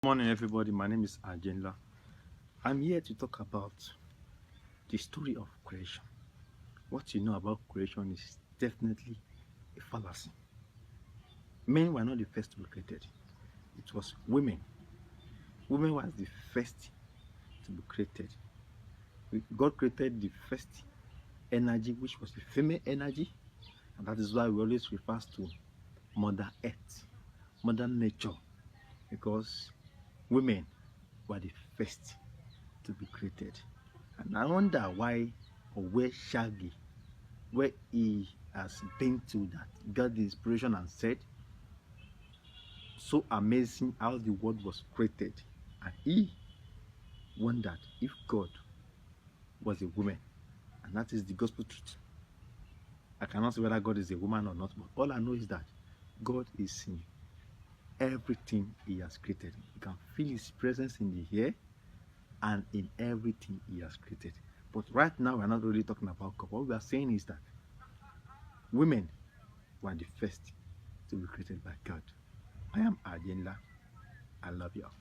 Morning, everybody. My name is Ajenla. I'm here to talk about the story of creation. What you know about creation is definitely a fallacy. Men were not the first to be created, it was women. Women was the first to be created. God created the first energy, which was the female energy, and that is why we always refer to Mother Earth, Mother Nature, because women were the first to be created. And I wonder why or where Shaggy, where he has been to that got the inspiration and said, so amazing how the world was created. And he wondered if God was a woman. And that is the gospel truth. I cannot say whether God is a woman or not, but all I know is that God is in everything he has created. You can feel his presence in the air and in everything he has created. But right now, we're not really talking about God. What we are saying is that women were the first to be created by God. I am Ajenla. I love you all.